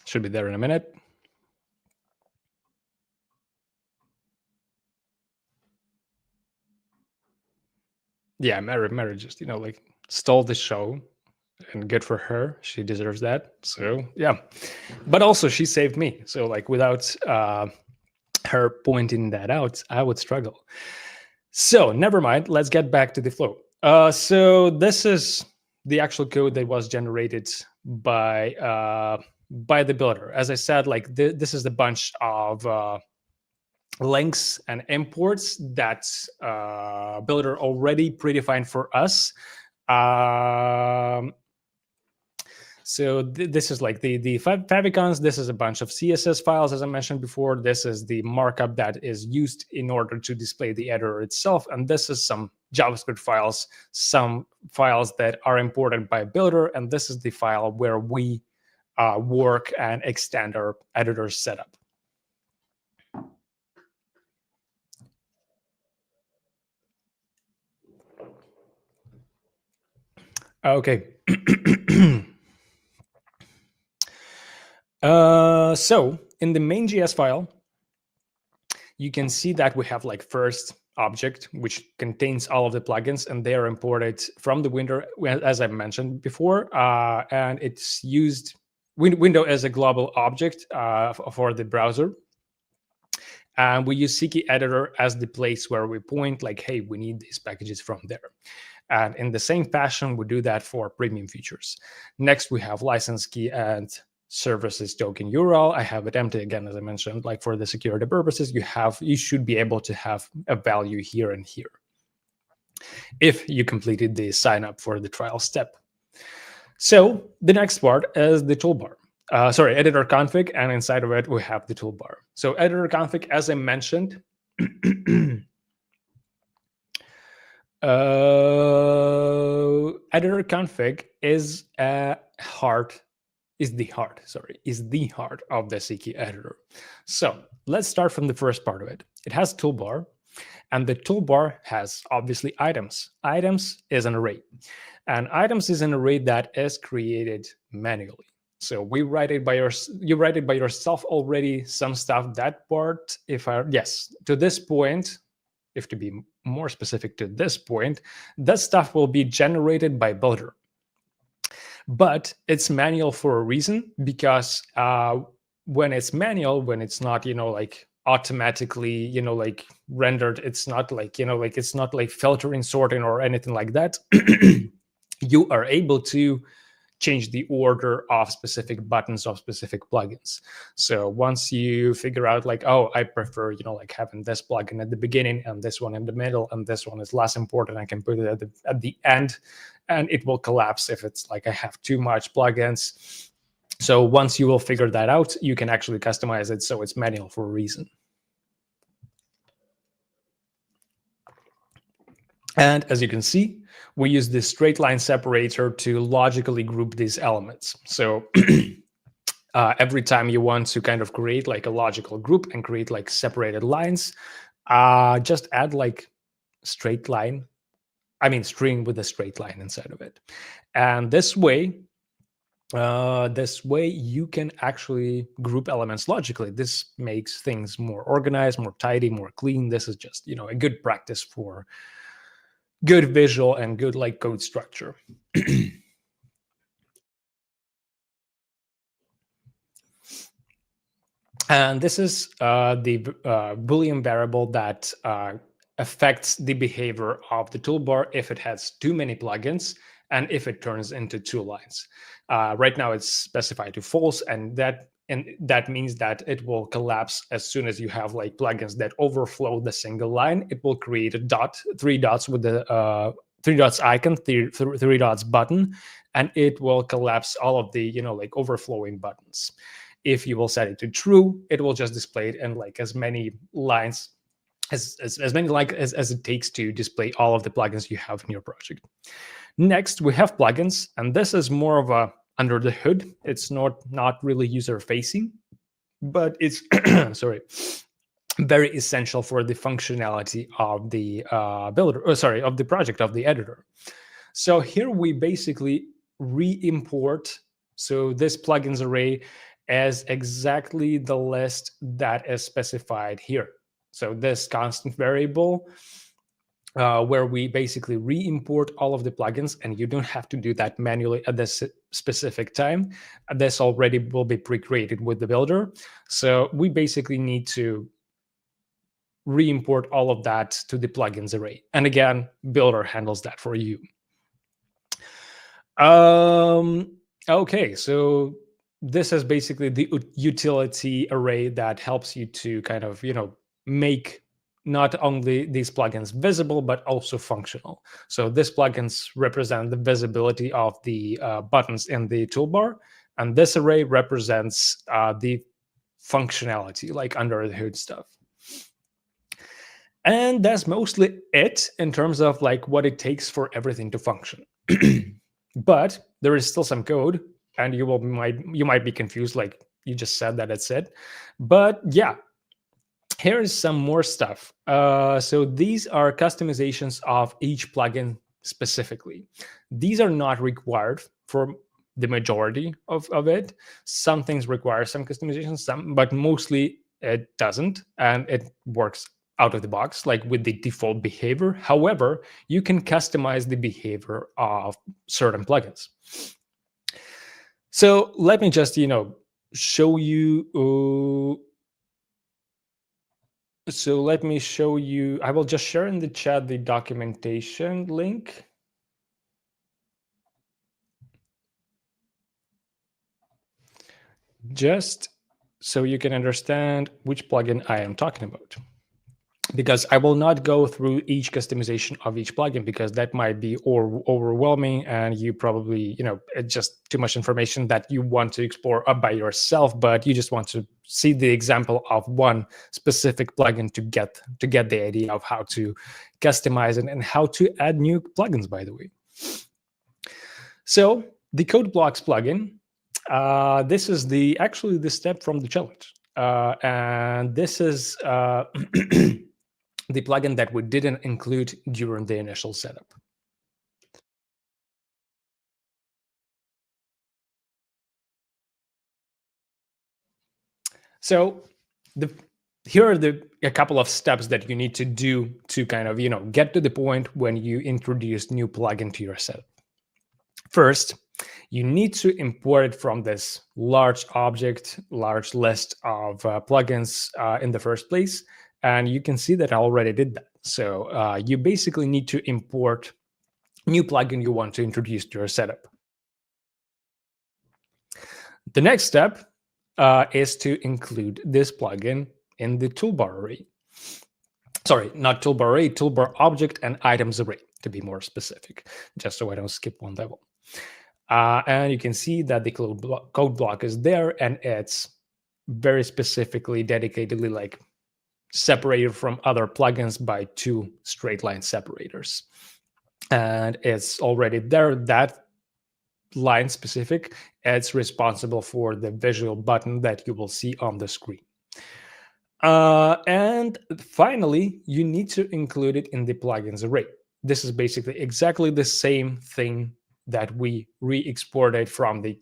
Should be there in a minute. Yeah, Mary just, like stole the show, and good for her. She deserves that. So yeah, but also she saved me. So like without her pointing that out, I would struggle. So never mind. Let's get back to the flow. So this is the actual code that was generated by the builder. As I said, like this is the bunch of links and imports that builder already predefined for us. So this is like the favicons. This is a bunch of CSS files, as I mentioned before. This is the markup that is used in order to display the editor itself. And this is some JavaScript files, some files that are imported by builder. And this is the file where we work and extend our editor setup. Okay. So in the main.js file, you can see that we have like first object, which contains all of the plugins, and they are imported from the window, as I mentioned before. And it's used, window as a global object for the browser. And we use CKEditor as the place where we point like, hey, we need these packages from there. And in the same fashion, we do that for premium features. Next, we have license key and services token URL. I have it empty again, as I mentioned, like for the security purposes, you should be able to have a value here and here if you completed the sign up for the trial step. So the next part is the toolbar. Editor config, and inside of it, we have the toolbar. So editor config, as I mentioned, editor config is the heart of the CKEditor. So let's start from the first part of it. It has toolbar, and the toolbar has obviously items. Items is an array, and items is an array that is created manually. So you write it by yourself already. Some stuff, that part, to this point, if to be more specific to this point, that stuff will be generated by builder. But it's manual for a reason, because when it's manual, when it's not, like automatically, like rendered, it's not like, it's not like filtering, sorting, or anything like that. You are able to change the order of specific buttons of specific plugins. So once you figure out like, oh, I prefer, like having this plugin at the beginning and this one in the middle, and this one is less important, I can put it at the end, and it will collapse if it's like I have too much plugins. So once you will figure that out, you can actually customize it so it's manual for a reason. And as you can see, we use this straight line separator to logically group these elements. So every time you want to kind of create like a logical group and create like separated lines, just add like string with a straight line inside of it. And this way you can actually group elements logically. This makes things more organized, more tidy, more clean. This is just, a good practice for good visual and good like code structure. And this is the Boolean variable that affects the behavior of the toolbar if it has too many plugins and if it turns into two lines. Right now it's specified to false, and that means that it will collapse as soon as you have like plugins that overflow the single line. It will create a dot, 3 dots with the 3 dots icon, 3 dots button, and it will collapse all of the like overflowing buttons. If you will set it to true, it will just display it in like as many lines as it takes to display all of the plugins you have in your project. Next, we have plugins, and this is more of a under the hood. It's not really user facing, but it's very essential for the functionality of the of the project, of the editor. So here we basically re-import this plugins array is exactly the list that is specified here. So this constant variable where we basically re-import all of the plugins, and you don't have to do that manually at this specific time. This already will be pre-created with the builder. So we basically need to re-import all of that to the plugins array. And again, builder handles that for you. Okay, so this is basically the utility array that helps you to kind of, make not only these plugins visible, but also functional. So these plugins represent the visibility of the buttons in the toolbar, and this array represents the functionality, like under the hood stuff. And that's mostly it in terms of like what it takes for everything to function. But there is still some code, and you might be confused, like you just said that it's it. But yeah, here is some more stuff. So these are customizations of each plugin specifically. These are not required for the majority of it. Some things require some customization, but mostly it doesn't, and it works out of the box, like with the default behavior. However, you can customize the behavior of certain plugins. So let me just, show you. So let me show you. I will just share in the chat the documentation link. Just so you can understand which plugin I am talking about. Because I will not go through each customization of each plugin, because that might be overwhelming, and you probably, it's just too much information that you want to explore up by yourself, but you just want to see the example of one specific plugin to get the idea of how to customize it and how to add new plugins, by the way. So the code blocks plugin, this is actually the step from the challenge. And this is the plugin that we didn't include during the initial setup. So here are a couple of steps that you need to do to kind of, get to the point when you introduce new plugin to your setup. First, you need to import it from this large list of plugins in the first place. And you can see that I already did that. So you basically need to import new plugin you want to introduce to your setup. The next step is to include this plugin in the toolbar array. Sorry, not toolbar array, toolbar object and items array, to be more specific, just so I don't skip one level. And you can see that the code block is there, and it's very specifically, dedicatedly, like separated from other plugins by 2 straight line separators. And it's already there. That line specific, it's responsible for the visual button that you will see on the screen. And finally, you need to include it in the plugins array. This is basically exactly the same thing that we re-exported from the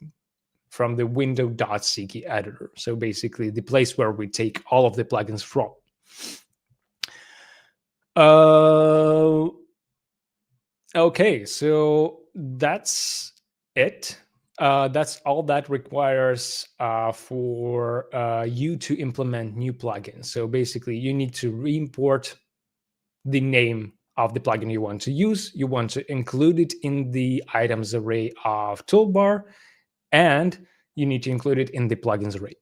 window.CKEditor. So basically the place where we take all of the plugins from. Okay, so that's it. That's all that requires for you to implement new plugins. So basically, you need to re-import the name of the plugin you want to use. You want to include it in the items array of toolbar, and you need to include it in the plugins array.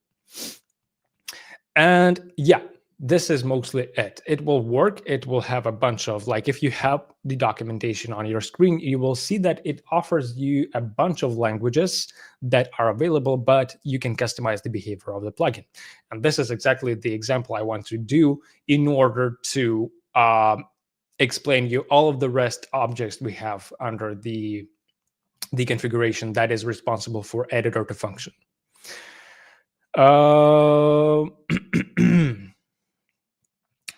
And yeah, this is mostly it. It will work. It will have a bunch of, like, if you have the documentation on your screen, you will see that it offers you a bunch of languages that are available, but you can customize the behavior of the plugin. And this is exactly the example I want to do in order to explain you all of the REST objects we have under the configuration that is responsible for editor to function.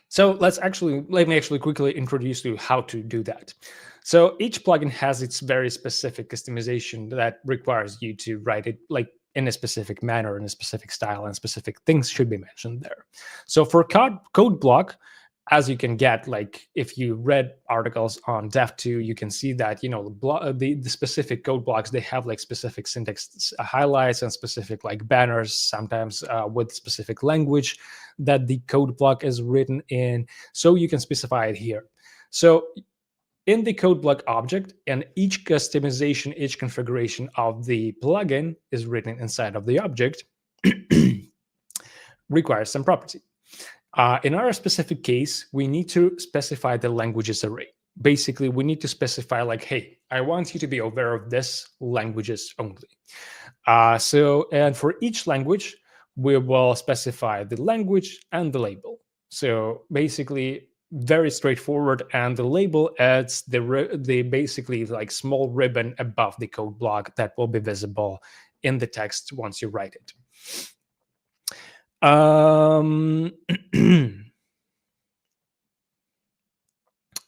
So let me actually quickly introduce you how to do that. So each plugin has its very specific customization that requires you to write it, like in a specific manner, in a specific style, and specific things should be mentioned there. So for code block, as you can get, like if you read articles on Dev2, you can see that the specific code blocks, they have like specific syntax highlights and specific like banners, sometimes with specific language that the code block is written in. So you can specify it here. So in the code block object, and each customization, each configuration of the plugin is written inside of the object, requires some property. In our specific case, we need to specify the languages array. Basically, we need to specify like, hey, I want you to be aware of this languages only. And for each language, we will specify the language and the label. So basically, very straightforward, and the label adds the basically like small ribbon above the code block that will be visible in the text once you write it.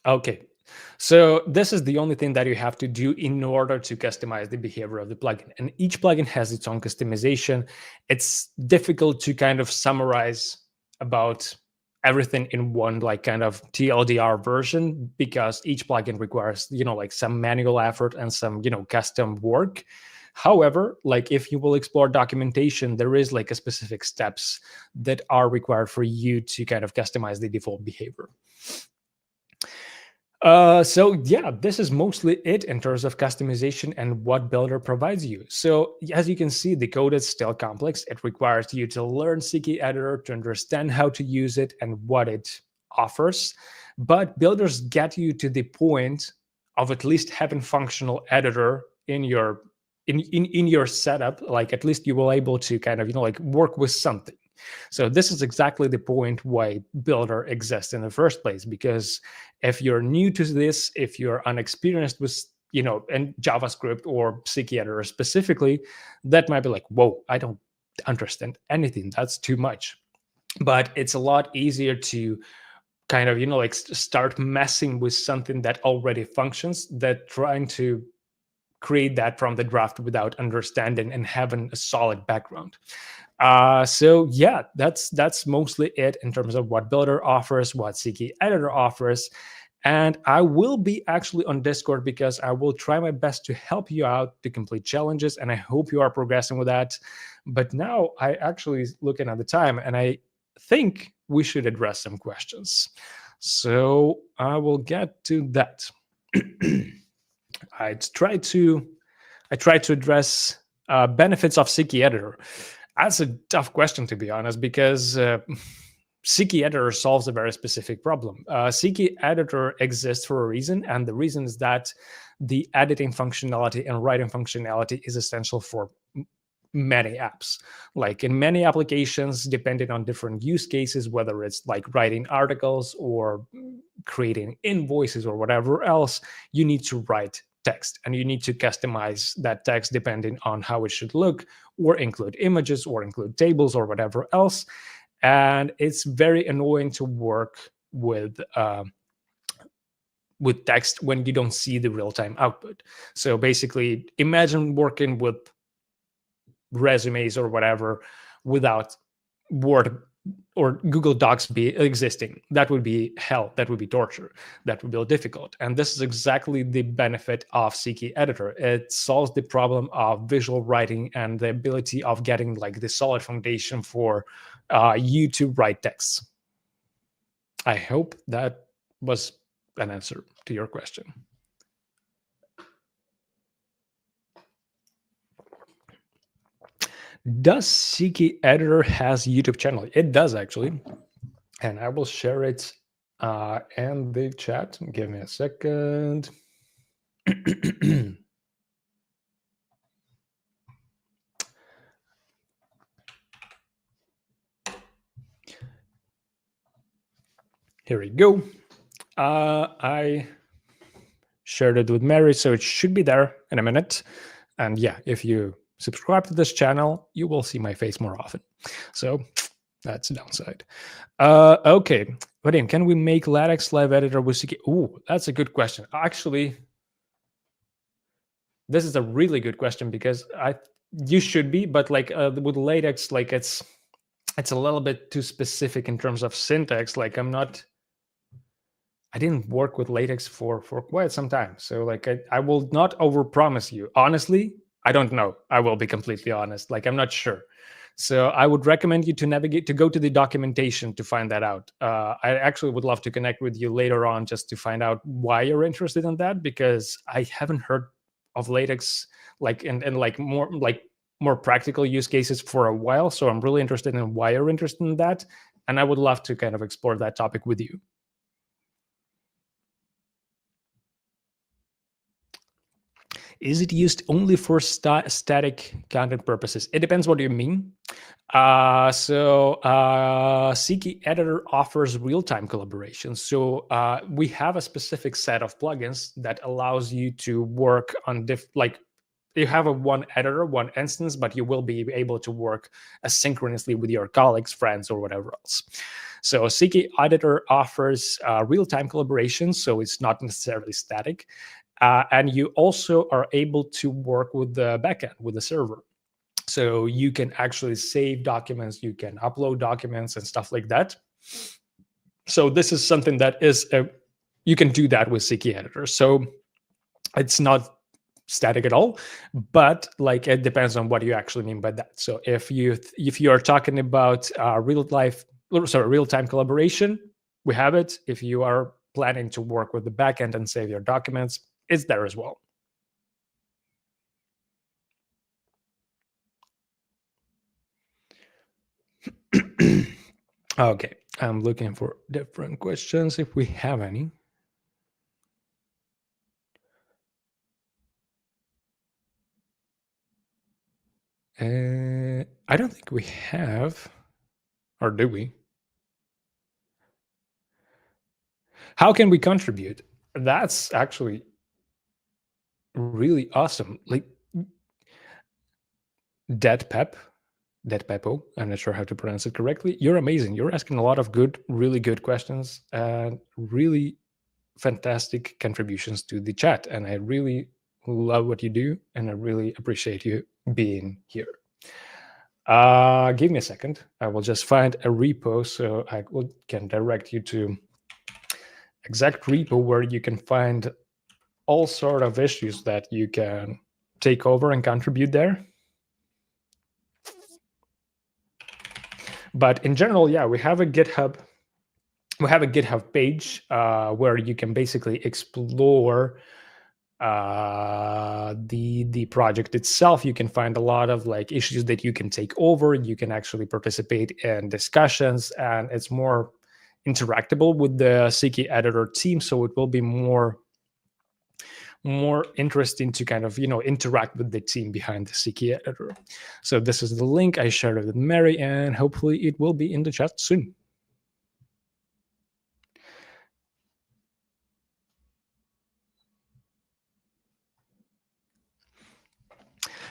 Okay, so this is the only thing that you have to do in order to customize the behavior of the plugin, and each plugin has its own customization. It's difficult to kind of summarize about everything in one like kind of TLDR version, because each plugin requires like some manual effort and some custom work. However, like if you will explore documentation, there is like a specific steps that are required for you to kind of customize the default behavior. So yeah, this is mostly it in terms of customization and what Builder provides you. So as you can see, the code is still complex. It requires you to learn CKEditor to understand how to use it and what it offers. But builders get you to the point of at least having functional editor in your setup. Like at least you will able to kind of like work with something. So this is exactly the point why Builder exists in the first place, because if you're new to this, if you're unexperienced with in JavaScript or CKEditor specifically, that might be like, whoa, I don't understand anything, that's too much. But it's a lot easier to kind of like start messing with something that already functions than trying to create that from the draft without understanding and having a solid background. So yeah, that's mostly it in terms of what Builder offers, what CKEditor offers. And I will be actually on Discord, because I will try my best to help you out to complete challenges, and I hope you are progressing with that. But now I actually looking at the time, and I think we should address some questions. So I will get to that. I try to address benefits of CKEditor. That's a tough question, to be honest, because CKEditor solves a very specific problem. CKEditor exists for a reason, and the reason is that the editing functionality and writing functionality is essential for many apps. Like in many applications, depending on different use cases, whether it's like writing articles or creating invoices or whatever else, you need to write text, and you need to customize that text depending on how it should look, or include images, or include tables, or whatever else. And it's very annoying to work with text when you don't see the real-time output. So basically, imagine working with resumes or whatever without Word or Google Docs be existing. That would be hell. That would be torture. That would be difficult. And this is exactly the benefit of CKEditor. It solves the problem of visual writing and the ability of getting like the solid foundation for you to write texts. I hope that was an answer to your question. Does CKEditor has YouTube channel? It does, actually. And I will share it in the chat. Give me a second. Here we go. I shared it with Mary, so it should be there in a minute. And yeah, if you subscribe to this channel, you will see my face more often. So that's the downside. Okay, Vadim, can we make LaTeX live editor with CK? Ooh, that's a good question. Actually, this is a really good question, because I You should be, but like with LaTeX, like it's a little bit too specific in terms of syntax. Like I didn't work with LaTeX for quite some time, so like I will not overpromise you. Honestly, I don't know. I will be completely honest. Like I'm not sure. So I would recommend you to go to the documentation to find that out. I actually would love to connect with you later on just to find out why you're interested in that, because I haven't heard of LaTeX like and like more practical use cases for a while. So I'm really interested in why you're interested in that, and I would love to kind of explore that topic with you. Is it used only for static content purposes? It depends what you mean. CKEditor offers real-time collaboration. So we have a specific set of plugins that allows you to work on you have a one editor, one instance, but you will be able to work asynchronously with your colleagues, friends, or whatever else. So CKEditor offers real-time collaboration, so it's not necessarily static. And you also are able to work with the backend, with the server. So you can actually save documents, you can upload documents and stuff like that. So this is something that you can do that with CKEditor. So it's not static at all, but like it depends on what you actually mean by that. So if you are talking about real-time collaboration, we have it. If you are planning to work with the backend and save your documents, it's there as well. Okay, I'm looking for different questions if we have any. I don't think we have, or do we? How can we contribute? That's actually really awesome. Like Dead Peppo, I'm not sure how to pronounce it correctly. You're amazing. You're asking a lot of really good questions and really fantastic contributions to the chat. And I really love what you do, and I really appreciate you being here. Give me a second. I will just find a repo so I can direct you to exact repo where you can find all sort of issues that you can take over and contribute there. But in general, yeah, we have a GitHub. We have a GitHub page where you can basically explore the project itself. You can find a lot of like issues that you can take over. You can actually participate in discussions, and it's more interactable with the CKEditor team. So it will be more interesting to kind of interact with the team behind the CKEditor. So this is the link. I shared it with Mary, and hopefully it will be in the chat soon.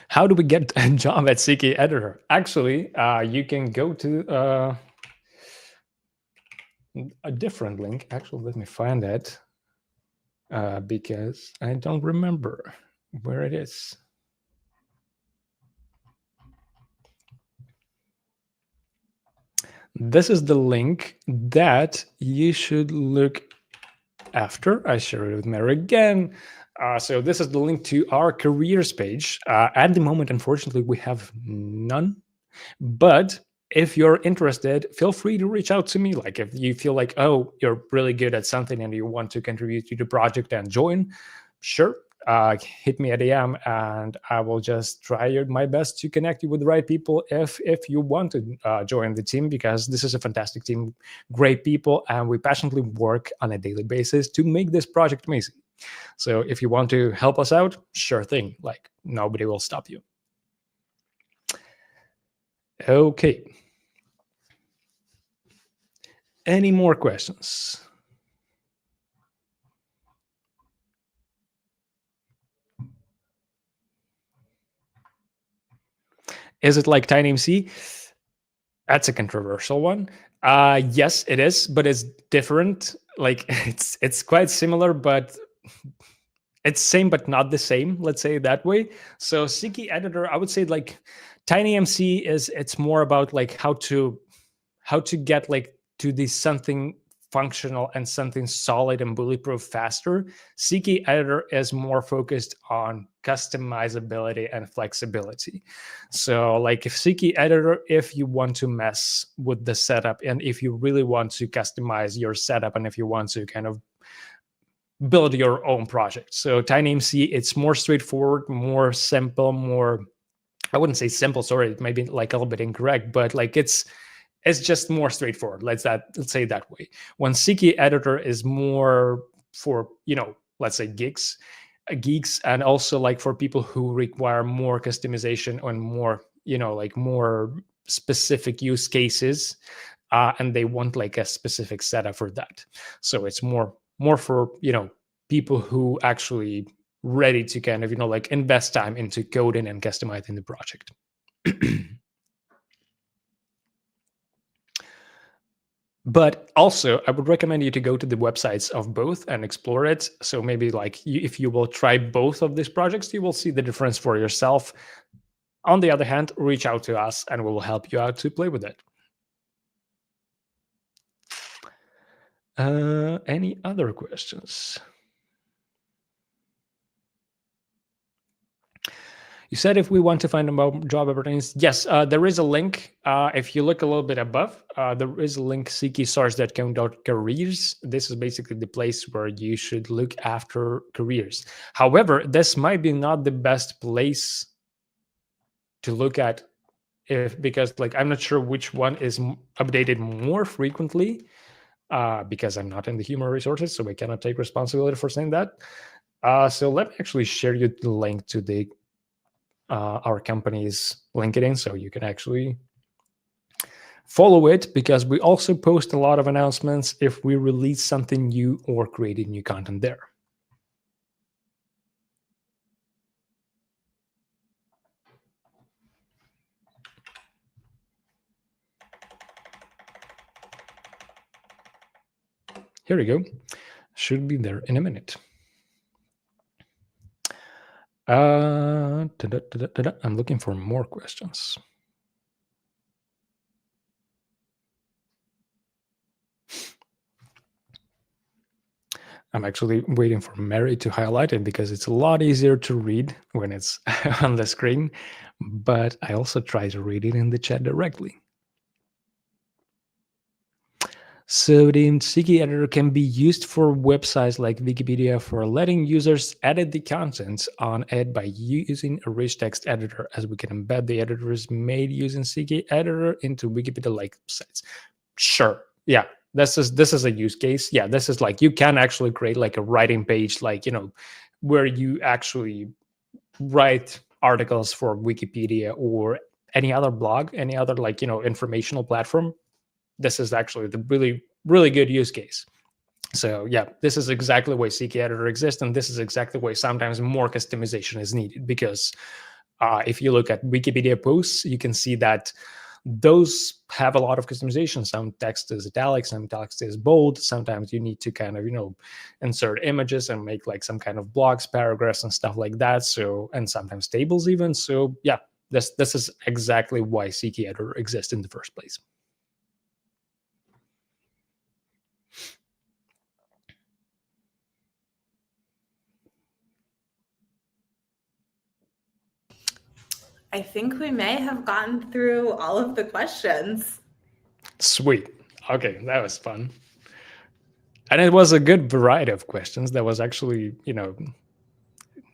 How do we get a job at CKEditor? Actually, you can go to a different link. Actually, let me find that because I don't remember where it is. This is the link that you should look after. I share it with Mary again. So this is the link to our careers page. At the moment, unfortunately, we have none. But if you're interested, feel free to reach out to me. Like if you feel like, oh, you're really good at something and you want to contribute to the project and join, sure. Hit me a DM and I will just try my best to connect you with the right people if you want to join the team, because this is a fantastic team, great people, and we passionately work on a daily basis to make this project amazing. So if you want to help us out, sure thing, like nobody will stop you. Okay. Any more questions? Is it like TinyMC? That's a controversial one. Yes, it is, but it's different. Like it's quite similar, but it's same but not the same, let's say it that way. So CKEditor, I would say like TinyMC it's more about like how to get like to this something functional and something solid and bulletproof faster. CKEditor is more focused on customizability and flexibility. So like if CKEditor, if you want to mess with the setup and if you really want to customize your setup and if you want to kind of build your own project. So TinyMC, it's more straightforward, more simple, more, I wouldn't say simple, sorry, it may be like a little bit incorrect, but like it's just more straightforward. Let's say it that way. When CKEditor is more for, let's say geeks, and also like for people who require more customization and more, like more specific use cases, and they want like a specific setup for that. So it's more for, people who actually ready to kind of, like invest time into coding and customizing the project. But also, I would recommend you to go to the websites of both and explore it. So maybe like if you will try both of these projects, you will see the difference for yourself. On the other hand, reach out to us and we will help you out to play with it. Any other questions? You said if we want to find about job opportunities, yes, there is a link. If you look a little bit above, there is a link, CKEsource.com.careers. This is basically the place where you should look after careers. However, this might be not the best place to look at because like I'm not sure which one is updated more frequently because I'm not in the human resources, so I cannot take responsibility for saying that. So let me actually share you the link to the our company's LinkedIn, so you can actually follow it, because we also post a lot of announcements if we release something new or created new content there. Here we go. Should be there in a minute. I'm looking for more questions. I'm actually waiting for Mary to highlight it because it's a lot easier to read when it's on the screen, but I also try to read it in the chat directly. So the CKEditor can be used for websites like Wikipedia for letting users edit the content on it by using a rich text editor, as we can embed the editors made using CKEditor into Wikipedia-like sites. Sure, yeah, this is a use case. Yeah, this is like you can actually create like a writing page, like where you actually write articles for Wikipedia or any other blog, any other like informational platform. This is actually the really, really good use case. So yeah, this is exactly why CKEditor exists, and this is exactly why sometimes more customization is needed, because if you look at Wikipedia posts, you can see that those have a lot of customization. Some text is italic, some text is bold. Sometimes you need to kind of, insert images and make like some kind of blogs, paragraphs and stuff like that. So, and sometimes tables even. So yeah, this is exactly why CKEditor exists in the first place. I think we may have gone through all of the questions. Sweet. Okay, that was fun. And it was a good variety of questions. There was actually,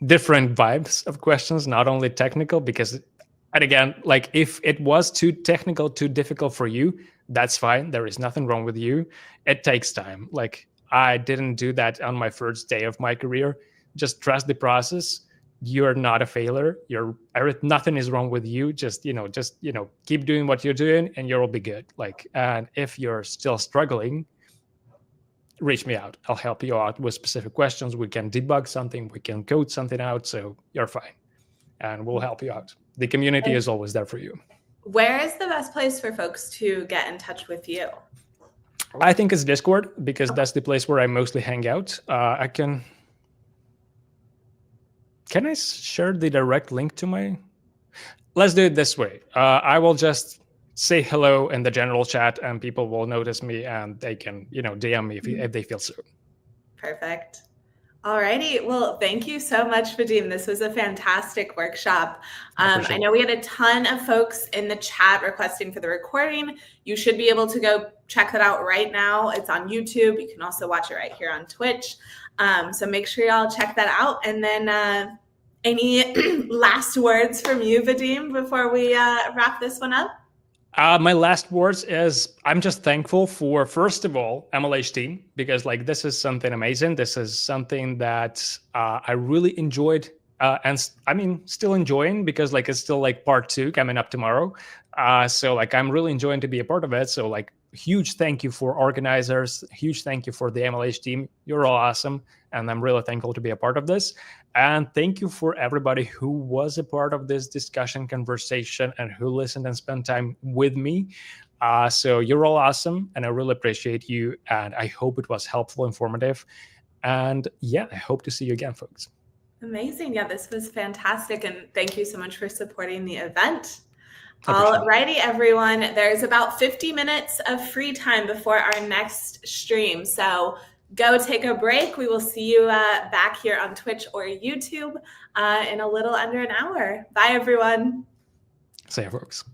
different vibes of questions, not only technical, because, and again, like if it was too technical, too difficult for you, that's fine. There is nothing wrong with you. It takes time. Like I didn't do that on my first day of my career. Just trust the process. You're not a failure. Nothing is wrong with you. Just keep doing what you're doing and you'll be good. Like, and if you're still struggling, reach me out. I'll help you out with specific questions. We can debug something, we can code something out, so you're fine. And we'll help you out. The community is always there for you. Where is the best place for folks to get in touch with you? I think it's Discord, because that's the place where I mostly hang out. I can Can I share the direct link to my? Let's do it this way. I will just say hello in the general chat, and people will notice me, and they can, DM me if they feel so. Perfect. Alrighty. Well, thank you so much, Vadim. This was a fantastic workshop. I know we had a ton of folks in the chat requesting for the recording. You should be able to go check that out right now. It's on YouTube. You can also watch it right here on Twitch. So make sure y'all check that out. And then any last words from you, Vadim, before we wrap this one up? My last words is I'm just thankful for, first of all, MLH team, because this is something amazing. This is something that I really enjoyed, and still enjoying, because it's still part 2 coming up tomorrow. So I'm really enjoying to be a part of it. So huge thank you for organizers, huge thank you for the MLH team. You're all awesome, and I'm really thankful to be a part of this. And thank you for everybody who was a part of this discussion conversation and who listened and spent time with me. So you're all awesome, and I really appreciate you, and I hope it was helpful, informative, and yeah, I hope to see you again, folks. Amazing. Yeah, this was fantastic, and thank you so much for supporting the event. Alrighty, everyone. There's about 50 minutes of free time before our next stream. So go take a break. We will see you back here on Twitch or YouTube in a little under an hour. Bye, everyone. See you, folks.